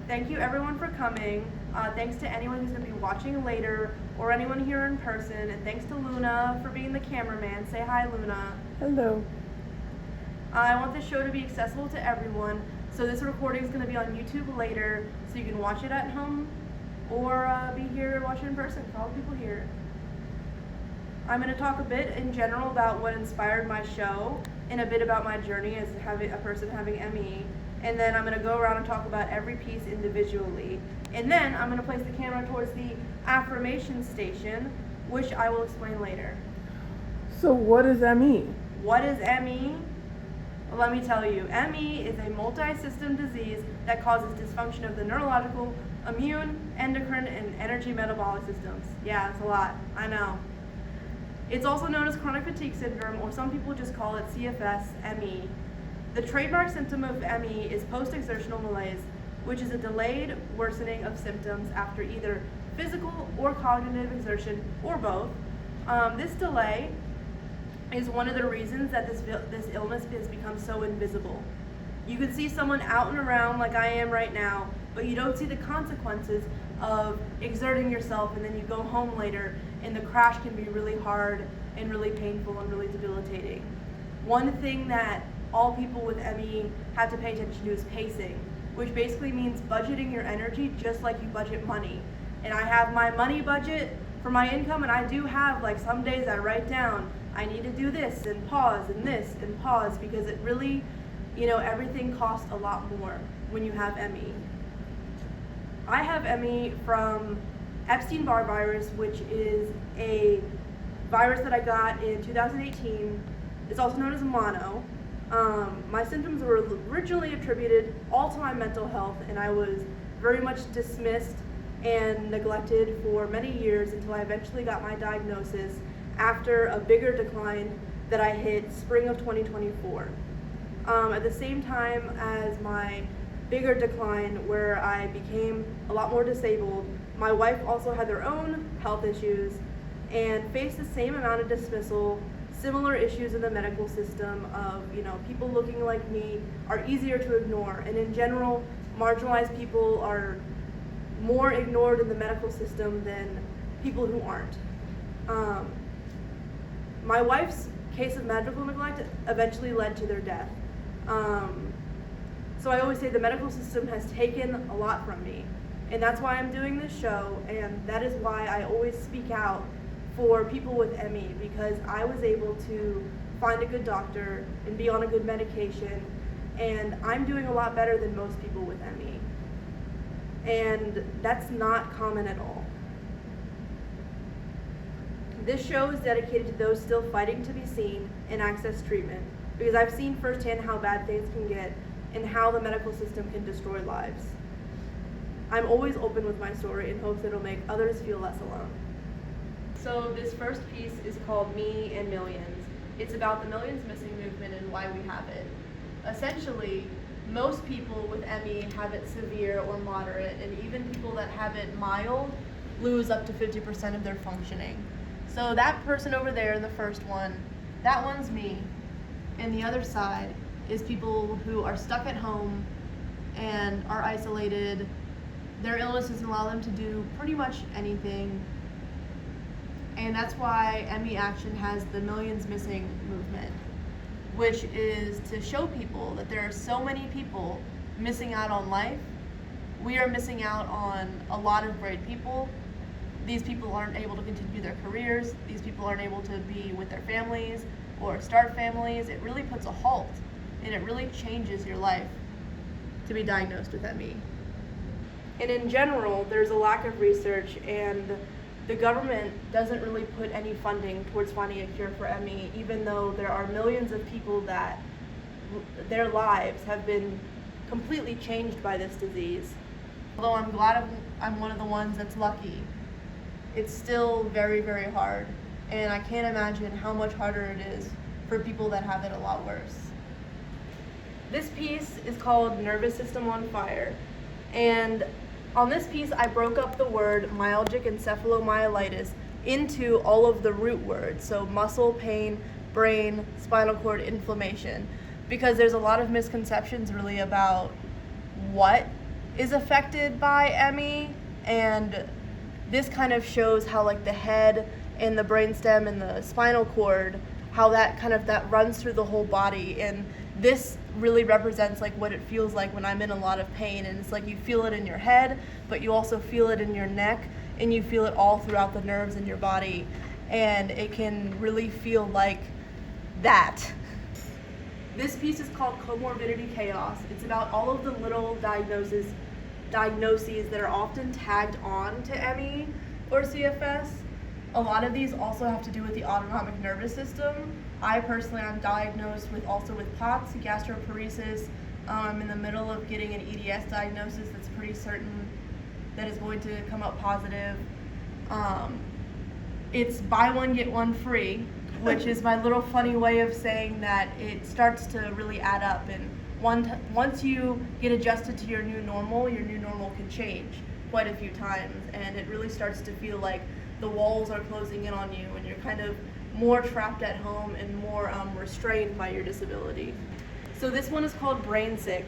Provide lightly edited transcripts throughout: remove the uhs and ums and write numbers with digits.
Thank you everyone for coming. Thanks to anyone who's going to be watching later or anyone here in person. And thanks to Luna for being the cameraman. Say hi, Luna. Hello. I want this show to be accessible to everyone. So this recording is going to be on YouTube later so you can watch it at home or be here and watch it in person for all the people here. I'm going to talk a bit in general about what inspired my show and a bit about my journey as a person having ME. And then I'm going to go around and talk about every piece individually. And then I'm going to place the camera towards the affirmation station, which I will explain later. So what is ME? What is ME? Well, let me tell you. ME is a multi-system disease that causes dysfunction of the neurological, immune, endocrine, and energy metabolic systems. Yeah, it's a lot. I know. It's also known as chronic fatigue syndrome, or some people just call it CFS-ME. The trademark symptom of ME is post-exertional malaise, which is a delayed worsening of symptoms after either physical or cognitive exertion, or both. This delay is one of the reasons that this illness has become so invisible. You can see someone out and around like I am right now, but you don't see the consequences of exerting yourself, and then you go home later and the crash can be really hard and really painful and really debilitating. One thing that all people with ME have to pay attention to is pacing, which basically means budgeting your energy just like you budget money. And I have my money budget for my income, and I do have, like, some days I write down, I need to do this and pause and this and pause, because it really, everything costs a lot more when you have ME. I have ME from Epstein-Barr virus, which is a virus that I got in 2018. It's also known as mono. My symptoms were originally attributed all to my mental health, and I was very much dismissed and neglected for many years until I eventually got my diagnosis after a bigger decline that I hit spring of 2024. At the same time as my bigger decline, where I became a lot more disabled, my wife also had their own health issues and faced the same amount of dismissal, similar issues in the medical system of, people looking like me are easier to ignore. And in general, marginalized people are more ignored in the medical system than people who aren't. My wife's case of medical neglect eventually led to their death. So I always say the medical system has taken a lot from me. And that's why I'm doing this show, and that is why I always speak out for people with ME, because I was able to find a good doctor and be on a good medication, and I'm doing a lot better than most people with ME. And that's not common at all. This show is dedicated to those still fighting to be seen and access treatment, because I've seen firsthand how bad things can get and how the medical system can destroy lives. I'm always open with my story in hopes it'll make others feel less alone. So this first piece is called Me and Millions. It's about the Millions Missing movement and why we have it. Essentially, most people with ME have it severe or moderate, and even people that have it mild lose up to 50% of their functioning. So that person over there in the first one, that one's me. And the other side is people who are stuck at home and are isolated. Their illness doesn't allow them to do pretty much anything. And that's why ME Action has the Millions Missing movement, which is to show people that there are so many people missing out on life. We are missing out on a lot of great people. These people aren't able to continue their careers. These people aren't able to be with their families or start families. It really puts a halt, and it really changes your life to be diagnosed with ME. And in general, there's a lack of research, and the government doesn't really put any funding towards finding a cure for ME, even though there are millions of people that their lives have been completely changed by this disease. Although I'm glad I'm one of the ones that's lucky, it's still very, very hard, and I can't imagine how much harder it is for people that have it a lot worse. This piece is called Nervous System on Fire, and on this piece I broke up the word myalgic encephalomyelitis into all of the root words, so muscle, pain, brain, spinal cord inflammation, because there's a lot of misconceptions really about what is affected by ME, and this kind of shows how like the head and the brainstem and the spinal cord, how that runs through the whole body. And this really represents like what it feels like when I'm in a lot of pain. And it's like you feel it in your head, but you also feel it in your neck, and you feel it all throughout the nerves in your body. And it can really feel like that. This piece is called Comorbidity Chaos. It's about all of the little diagnoses that are often tagged on to ME or CFS. A lot of these also have to do with the autonomic nervous system. I personally am diagnosed with POTS, gastroparesis. I'm in the middle of getting an EDS diagnosis that's pretty certain that is going to come up positive. It's buy one, get one free, which is my little funny way of saying that it starts to really add up. And once you get adjusted to your new normal can change quite a few times. And it really starts to feel like the walls are closing in on you, and you're kind of more trapped at home and more restrained by your disability. So this one is called Brain Sick.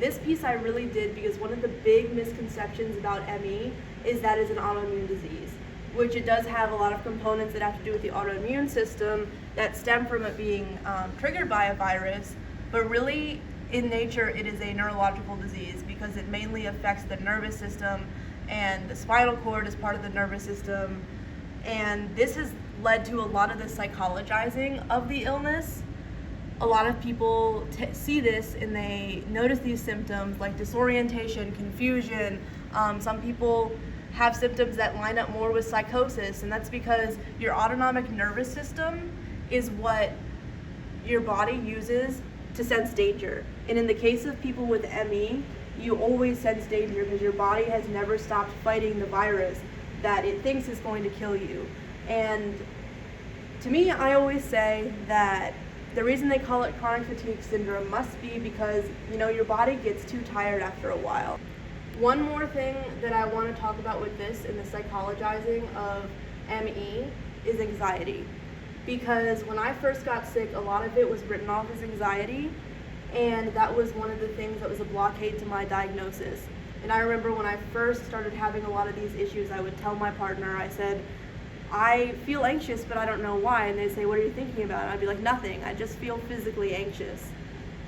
This piece I really did because one of the big misconceptions about ME is that it's an autoimmune disease, which it does have a lot of components that have to do with the autoimmune system that stem from it being triggered by a virus, but really in nature it is a neurological disease because it mainly affects the nervous system, and the spinal cord is part of the nervous system. And this has led to a lot of the psychologizing of the illness. A lot of people see this and they notice these symptoms like disorientation, confusion. Some people have symptoms that line up more with psychosis, and that's because your autonomic nervous system is what your body uses to sense danger. And in the case of people with ME, you always sense danger because your body has never stopped fighting the virus that it thinks is going to kill you. And to me, I always say that the reason they call it chronic fatigue syndrome must be because, your body gets too tired after a while. One more thing that I want to talk about with this and the psychologizing of ME is anxiety. Because when I first got sick, a lot of it was written off as anxiety, and that was one of the things that was a blockade to my diagnosis. And I remember when I first started having a lot of these issues, I would tell my partner, I said, I feel anxious, but I don't know why. And they'd say, what are you thinking about? And I'd be like, nothing. I just feel physically anxious.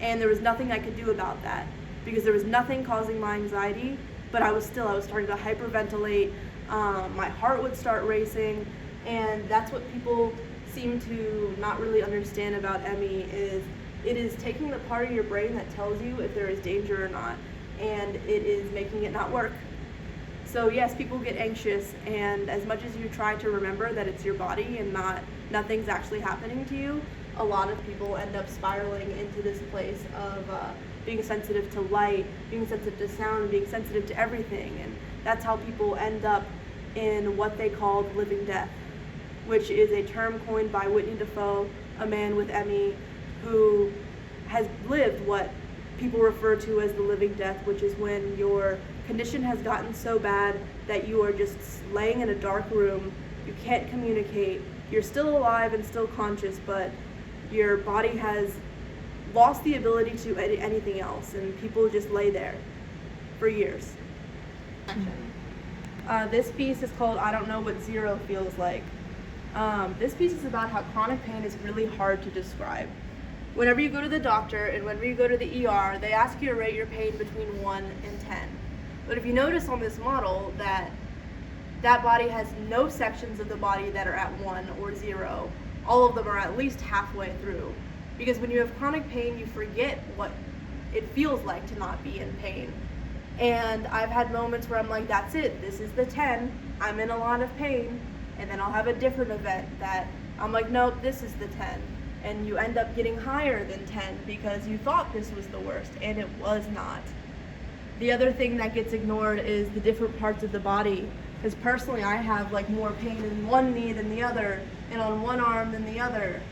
And there was nothing I could do about that because there was nothing causing my anxiety, but I was starting to hyperventilate. My heart would start racing. And that's what people seem to not really understand about ME is it is taking the part of your brain that tells you if there is danger or not, and it is making it not work. So yes, people get anxious, and as much as you try to remember that it's your body and nothing's actually happening to you, a lot of people end up spiraling into this place of being sensitive to light, being sensitive to sound, being sensitive to everything. And that's how people end up in what they call the living death, which is a term coined by Whitney Defoe, a man with ME, who has lived what people refer to as the living death, which is when your condition has gotten so bad that you are just laying in a dark room, you can't communicate, you're still alive and still conscious, but your body has lost the ability to do anything else, and people just lay there for years. This piece is called I Don't Know What Zero Feels Like. This piece is about how chronic pain is really hard to describe. Whenever you go to the doctor and whenever you go to the ER, they ask you to rate your pain between 1 and 10. But if you notice on this model that body has no sections of the body that are at 1 or 0, all of them are at least halfway through. Because when you have chronic pain, you forget what it feels like to not be in pain. And I've had moments where I'm like, that's it, this is the 10, I'm in a lot of pain. And then I'll have a different event that I'm like, nope, this is the 10. And you end up getting higher than 10 because you thought this was the worst, and it was not. The other thing that gets ignored is the different parts of the body. Because personally, I have like more pain in one knee than the other, and on one arm than the other.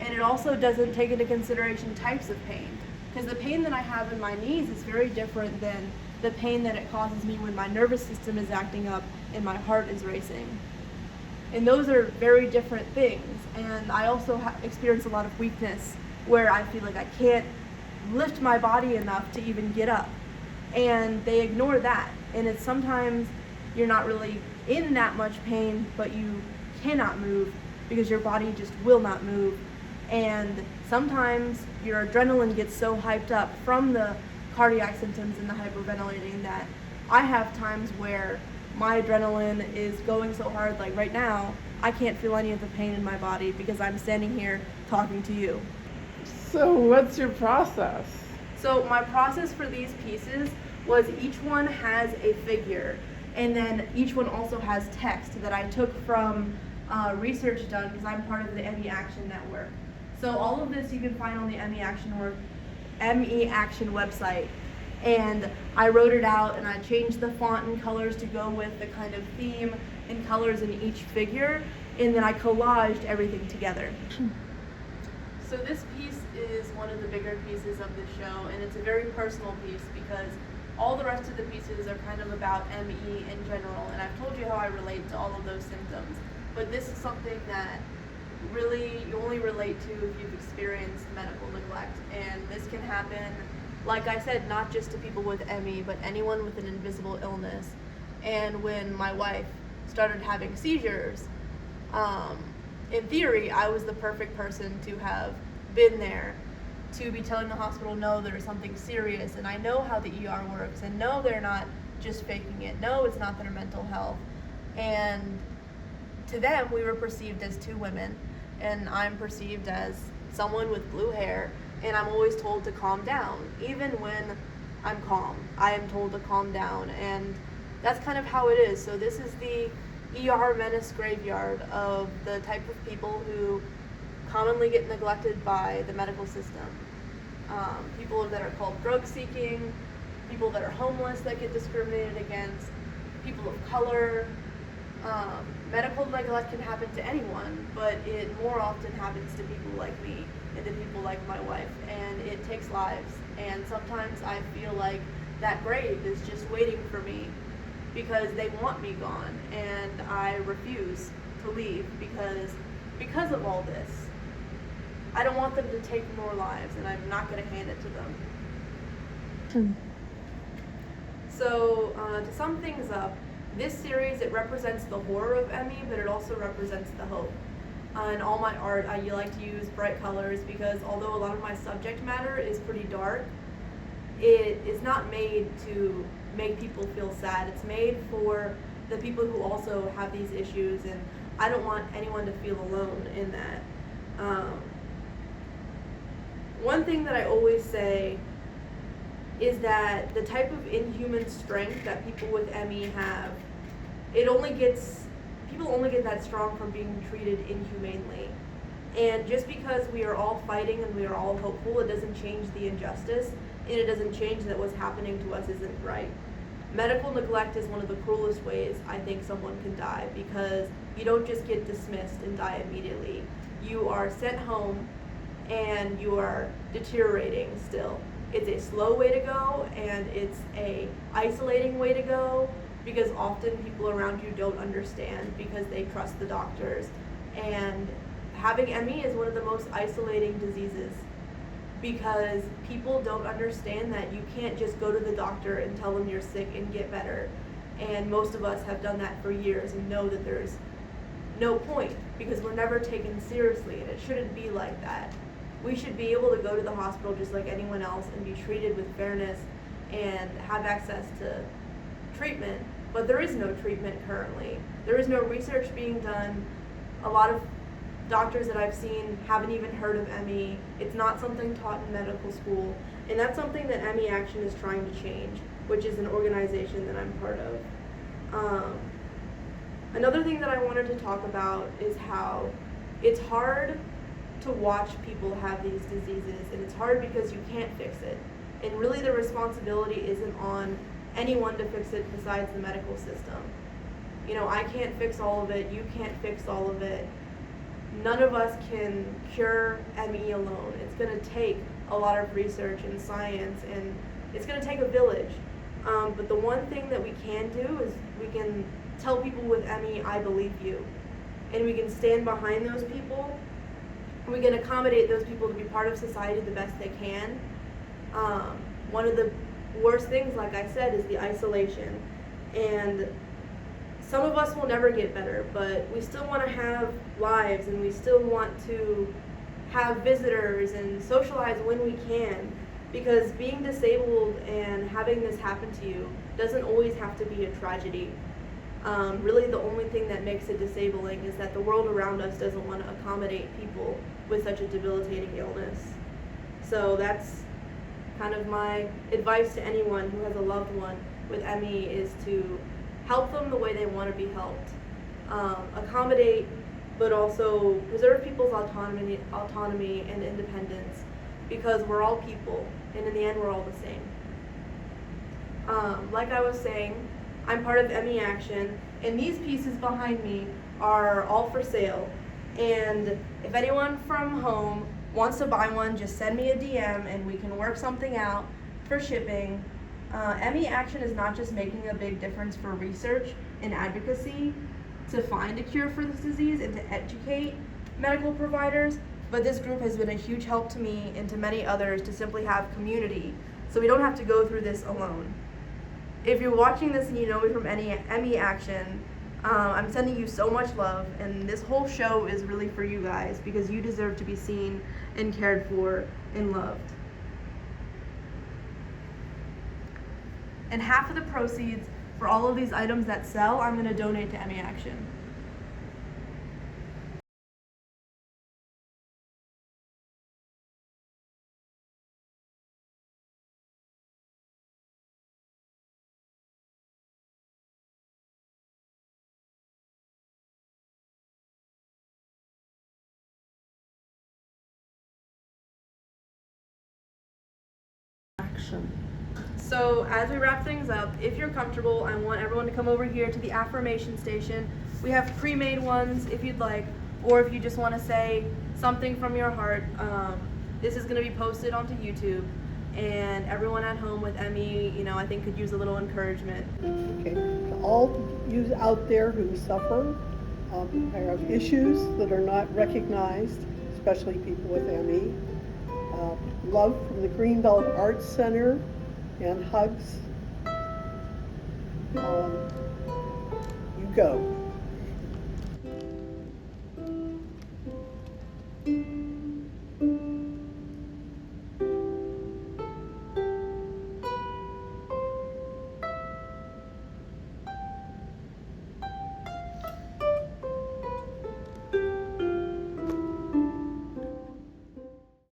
And it also doesn't take into consideration types of pain. Because the pain that I have in my knees is very different than the pain that it causes me when my nervous system is acting up and my heart is racing. And those are very different things. And I also experience a lot of weakness where I feel like I can't lift my body enough to even get up. and they ignore that. And it's sometimes you're not really in that much pain, but you cannot move because your body just will not move. And sometimes your adrenaline gets so hyped up from the cardiac symptoms and the hyperventilating that I have times where my adrenaline is going so hard, like right now, I can't feel any of the pain in my body because I'm standing here talking to you. So what's your process? So my process for these pieces was each one has a figure, and then each one also has text that I took from research done because I'm part of the ME Action Network. So all of this you can find on the ME Action website. And I wrote it out and I changed the font and colors to go with the kind of theme and colors in each figure, and then I collaged everything together. So this piece is one of the bigger pieces of the show, and it's a very personal piece because all the rest of the pieces are kind of about ME in general, and I've told you how I relate to all of those symptoms. But this is something that really you only relate to if you've experienced medical neglect, and this can happen, like I said, not just to people with ME, but anyone with an invisible illness. And when my wife started having seizures, in theory, I was the perfect person to have been there to be telling the hospital, no, there's something serious, and I know how the ER works, and no, they're not just faking it. No, it's not their mental health. And to them, we were perceived as two women, and I'm perceived as someone with blue hair, and I'm always told to calm down. Even when I'm calm, I am told to calm down, and that's kind of how it is. So this is the ER menace graveyard of the type of people who commonly get neglected by the medical system. People that are called drug seeking, people that are homeless that get discriminated against, people of color. Medical neglect can happen to anyone, but it more often happens to people like me and to people like my wife, and it takes lives. And sometimes I feel like that grave is just waiting for me because they want me gone, and I refuse to leave because of all this. I don't want them to take more lives, and I'm not going to hand it to them. So to sum things up, this series, it represents the horror of ME, but it also represents the hope. In all my art, I like to use bright colors because although a lot of my subject matter is pretty dark, it is not made to make people feel sad. It's made for the people who also have these issues, and I don't want anyone to feel alone in that. One thing that I always say is that the type of inhuman strength that people with ME have, people only get that strong from being treated inhumanely. And just because we are all fighting and we are all hopeful, it doesn't change the injustice, and it doesn't change that what's happening to us isn't right. Medical neglect is one of the cruelest ways I think someone can die, because you don't just get dismissed and die immediately. You are sent home and you are deteriorating still. It's a slow way to go, and it's a isolating way to go, because often people around you don't understand because they trust the doctors. And having ME is one of the most isolating diseases because people don't understand that you can't just go to the doctor and tell them you're sick and get better. And most of us have done that for years and know that there's no point because we're never taken seriously, and it shouldn't be like that. We should be able to go to the hospital just like anyone else and be treated with fairness and have access to treatment, but there is no treatment currently. There is no research being done. A lot of doctors that I've seen haven't even heard of ME. It's not something taught in medical school, and that's something that ME Action is trying to change, which is an organization that I'm part of. Another thing that I wanted to talk about is how it's hard to watch people have these diseases, and it's hard because you can't fix it. And really the responsibility isn't on anyone to fix it besides the medical system. You know, I can't fix all of it, you can't fix all of it. None of us can cure ME alone. It's gonna take a lot of research and science, and it's gonna take a village. But the one thing that we can do is we can tell people with ME, I believe you. And we can stand behind those people. We can accommodate those people to be part of society the best they can. One of the worst things, like I said, is the isolation. And some of us will never get better, but we still want to have lives, and we still want to have visitors and socialize when we can, because being disabled and having this happen to you doesn't always have to be a tragedy. Really, the only thing that makes it disabling is that the world around us doesn't want to accommodate people with such a debilitating illness. So that's kind of my advice to anyone who has a loved one with ME, is to help them the way they want to be helped. Accommodate, but also preserve people's autonomy and independence, because we're all people, and in the end, we're all the same. Like I was saying, I'm part of ME Action, and these pieces behind me are all for sale. And if anyone from home wants to buy one, just send me a DM and we can work something out for shipping. ME Action is not just making a big difference for research and advocacy to find a cure for this disease and to educate medical providers, but this group has been a huge help to me and to many others to simply have community, so we don't have to go through this alone. If you're watching this and you know me from ME Action, I'm sending you so much love, and this whole show is really for you guys, because you deserve to be seen and cared for and loved. And half of the proceeds for all of these items that sell, I'm going to donate to ME Action. Action. So as we wrap things up, if you're comfortable, I want everyone to come over here to the affirmation station. We have pre-made ones if you'd like, or if you just want to say something from your heart. This is going to be posted onto YouTube, and everyone at home with ME, I think could use a little encouragement. Okay, to all you out there who suffer, have issues that are not recognized, especially people with ME, love from the Greenbelt Arts Center and hugs. You go.